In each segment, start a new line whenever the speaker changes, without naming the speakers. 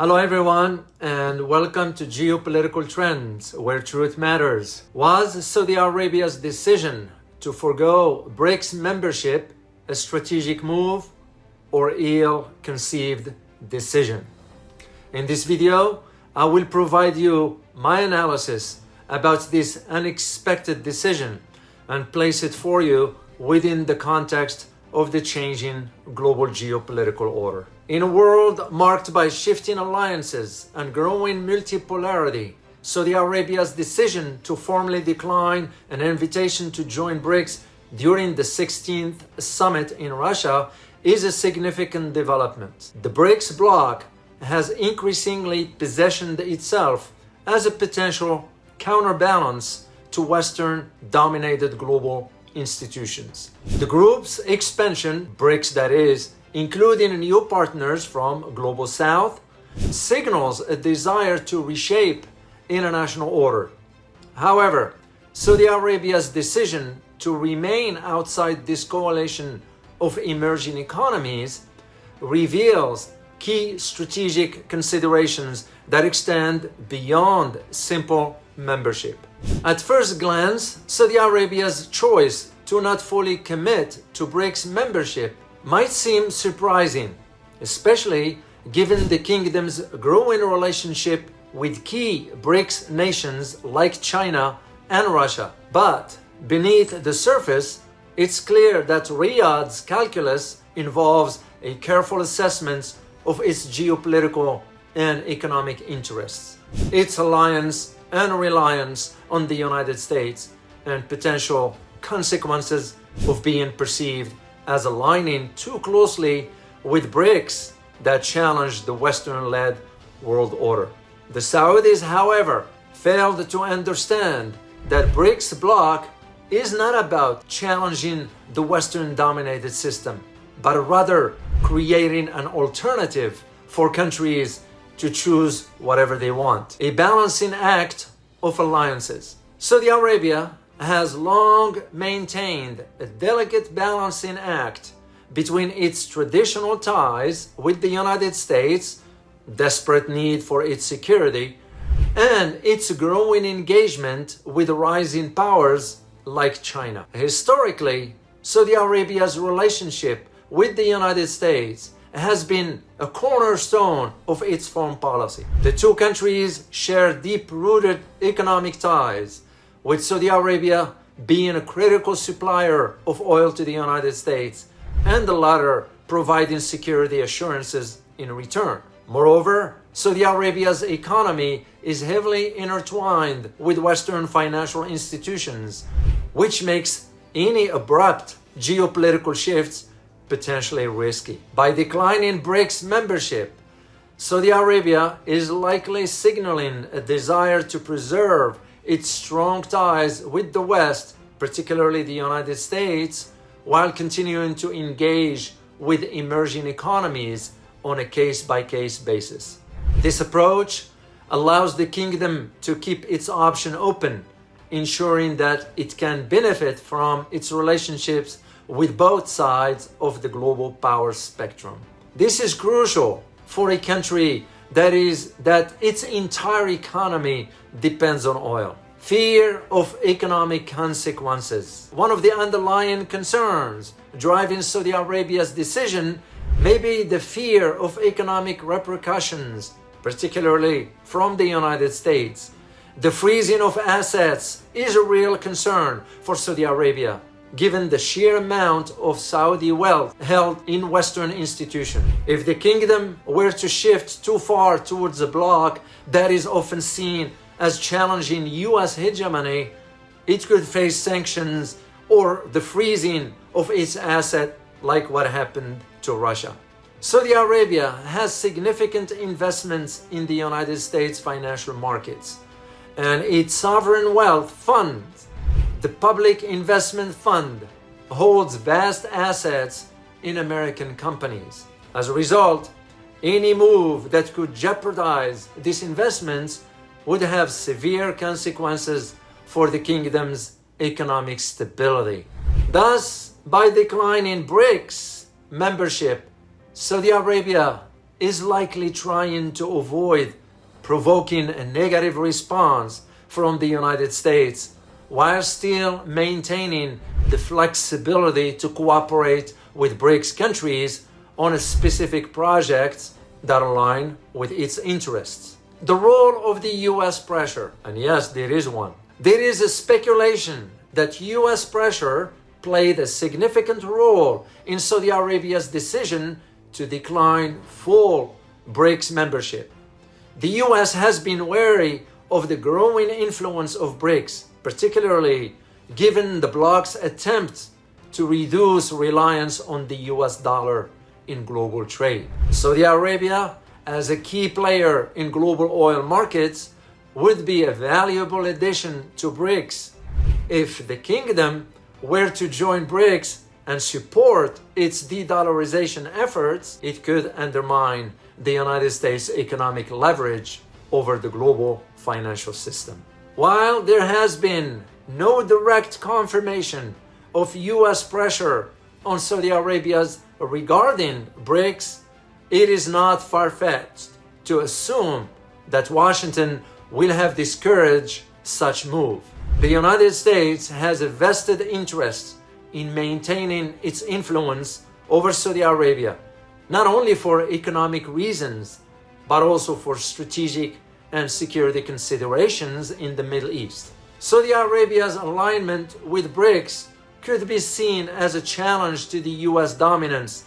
Hello everyone, and welcome to Geopolitical Trends, where truth matters. Was Saudi Arabia's decision to forgo BRICS membership a strategic move or ill-conceived decision? In this video, I will provide you my analysis about this unexpected decision and place it for you within the context of the changing global geopolitical order. In a world marked by shifting alliances and growing multipolarity, Saudi Arabia's decision to formally decline an invitation to join BRICS during the 16th summit in Russia is a significant development. The BRICS bloc has increasingly positioned itself as a potential counterbalance to Western-dominated global institutions. The group's expansion, BRICS that is, including new partners from Global South, signals a desire to reshape international order. However, Saudi Arabia's decision to remain outside this coalition of emerging economies reveals key strategic considerations that extend beyond simple membership. At first glance, Saudi Arabia's choice to not fully commit to BRICS membership might seem surprising, especially given the kingdom's growing relationship with key BRICS nations like China and Russia. But beneath the surface, it's clear that Riyadh's calculus involves a careful assessment of its geopolitical and economic interests, its alliance and reliance on the United States, and potential consequences of being perceived as aligning too closely with BRICS that challenge the Western-led world order. The Saudis, however, failed to understand that BRICS bloc is not about challenging the Western-dominated system, but rather creating an alternative for countries to choose whatever they want. A balancing act of alliances. Saudi Arabia has long maintained a delicate balancing act between its traditional ties with the United States, desperate need for its security, and its growing engagement with rising powers like China. Historically, Saudi Arabia's relationship with the United States has been a cornerstone of its foreign policy. The two countries share deep-rooted economic ties, with Saudi Arabia being a critical supplier of oil to the United States, and the latter providing security assurances in return. Moreover, Saudi Arabia's economy is heavily intertwined with Western financial institutions, which makes any abrupt geopolitical shifts potentially risky. By declining BRICS membership, Saudi Arabia is likely signaling a desire to preserve its strong ties with the West, particularly the United States, while continuing to engage with emerging economies on a case-by-case basis. This approach allows the kingdom to keep its option open, ensuring that it can benefit from its relationships with both sides of the global power spectrum. This is crucial for a country that its entire economy depends on oil. Fear of economic consequences. One of the underlying concerns driving Saudi Arabia's decision may be the fear of economic repercussions, particularly from the United States. The freezing of assets is a real concern for Saudi Arabia, given the sheer amount of Saudi wealth held in Western institutions. If the kingdom were to shift too far towards a bloc that is often seen as challenging US hegemony, it could face sanctions or the freezing of its asset like what happened to Russia. Saudi Arabia has significant investments in the United States financial markets, and its sovereign wealth fund, the Public Investment Fund, holds vast assets in American companies. As a result, any move that could jeopardize these investments would have severe consequences for the kingdom's economic stability. Thus, by declining BRICS membership, Saudi Arabia is likely trying to avoid provoking a negative response from the United States while still maintaining the flexibility to cooperate with BRICS countries on specific projects that align with its interests. The role of the US pressure, and yes, there is one. There is a speculation that US pressure played a significant role in Saudi Arabia's decision to decline full BRICS membership. The US has been wary of the growing influence of BRICS, particularly given the bloc's attempt to reduce reliance on the US dollar in global trade. Saudi Arabia, as a key player in global oil markets, would be a valuable addition to BRICS. If the kingdom were to join BRICS and support its de-dollarization efforts, it could undermine the United States' economic leverage over the global financial system. While there has been no direct confirmation of US pressure on Saudi Arabia's regarding BRICS, it is not far-fetched to assume that Washington will have discouraged such move. The United States has a vested interest in maintaining its influence over Saudi Arabia, not only for economic reasons, but also for strategic and security considerations in the Middle East. Saudi Arabia's alignment with BRICS could be seen as a challenge to the US dominance,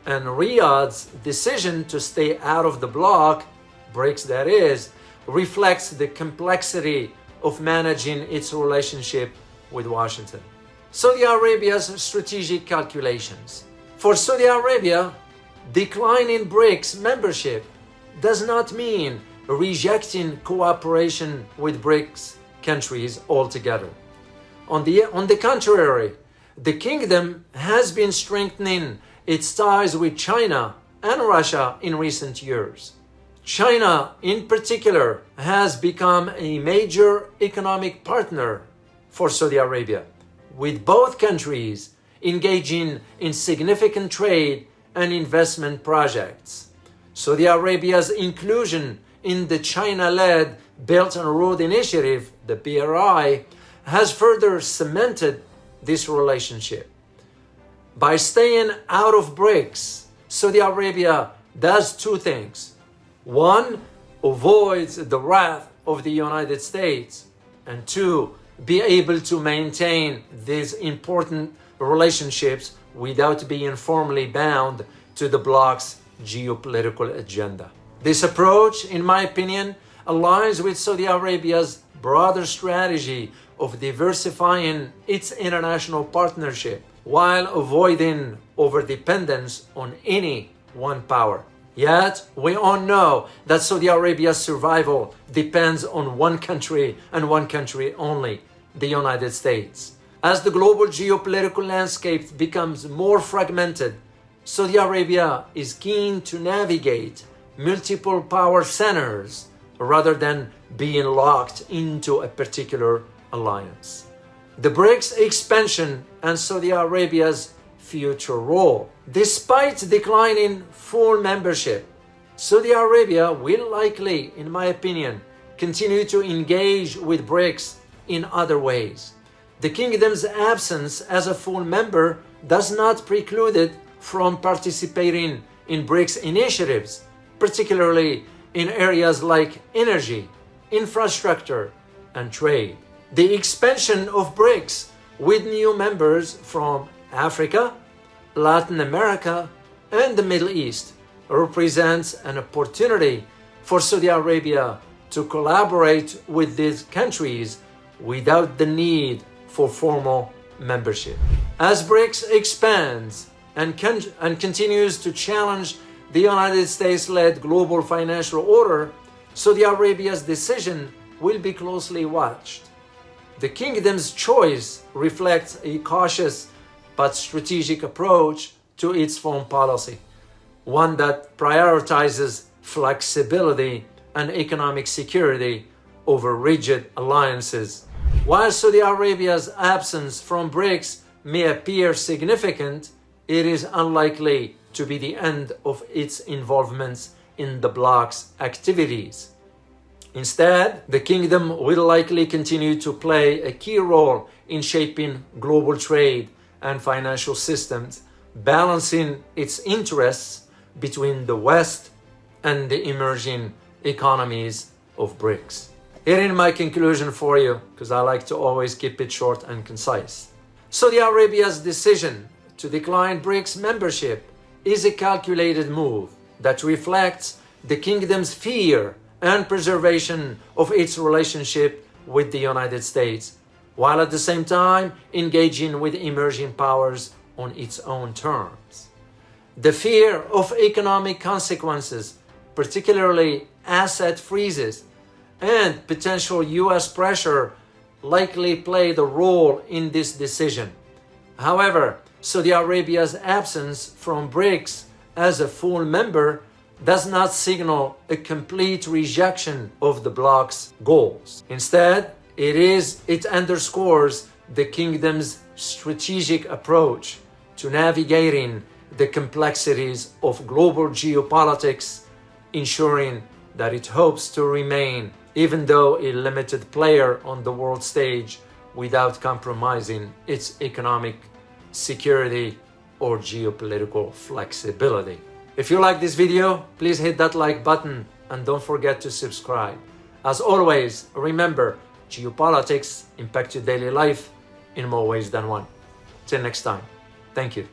and Riyadh's decision to stay out of the bloc, BRICS that is, reflects the complexity of managing its relationship with Washington. Saudi Arabia's strategic calculations. For Saudi Arabia, declining BRICS membership does not mean rejecting cooperation with BRICS countries altogether. On the contrary, the kingdom has been strengthening its ties with China and Russia in recent years. China, in particular, has become a major economic partner for Saudi Arabia, with both countries engaging in significant trade and investment projects. Saudi Arabia's inclusion in the China-led Belt and Road Initiative, the BRI, has further cemented this relationship. By staying out of BRICS, Saudi Arabia does two things. One, avoids the wrath of the United States, and two, be able to maintain these important relationships without being formally bound to the bloc's geopolitical agenda. This approach, in my opinion, aligns with Saudi Arabia's broader strategy of diversifying its international partnership while avoiding overdependence on any one power. Yet, we all know that Saudi Arabia's survival depends on one country and one country only, the United States. As the global geopolitical landscape becomes more fragmented, Saudi Arabia is keen to navigate multiple power centers rather than being locked into a particular alliance. The BRICS expansion and Saudi Arabia's future role. Despite declining full membership, Saudi Arabia will likely, in my opinion, continue to engage with BRICS in other ways. The kingdom's absence as a full member does not preclude it from participating in BRICS initiatives, particularly in areas like energy, infrastructure, and trade. The expansion of BRICS with new members from Africa, Latin America, and the Middle East represents an opportunity for Saudi Arabia to collaborate with these countries without the need for formal membership. As BRICS expands and continues to challenge the United States-led global financial order, Saudi Arabia's decision will be closely watched. The kingdom's choice reflects a cautious but strategic approach to its foreign policy, one that prioritizes flexibility and economic security over rigid alliances. While Saudi Arabia's absence from BRICS may appear significant, it is unlikely to be the end of its involvement in the bloc's activities. Instead, the kingdom will likely continue to play a key role in shaping global trade and financial systems, balancing its interests between the West and the emerging economies of BRICS. Here in my conclusion for you, because I like to always keep it short and concise. Saudi Arabia's decision to decline BRICS membership is a calculated move that reflects the kingdom's fear and preservation of its relationship with the United States, while at the same time engaging with emerging powers on its own terms. The fear of economic consequences, particularly asset freezes and potential US pressure, likely played a role in this decision. However, Saudi Arabia's absence from BRICS as a full member does not signal a complete rejection of the bloc's goals. Instead, it underscores the kingdom's strategic approach to navigating the complexities of global geopolitics, ensuring that it hopes to remain, even though a limited player on the world stage, without compromising its economic security or geopolitical flexibility. If you like this video, please hit that like button and don't forget to subscribe. As always, remember, geopolitics impact your daily life in more ways than one. Till next time, thank you.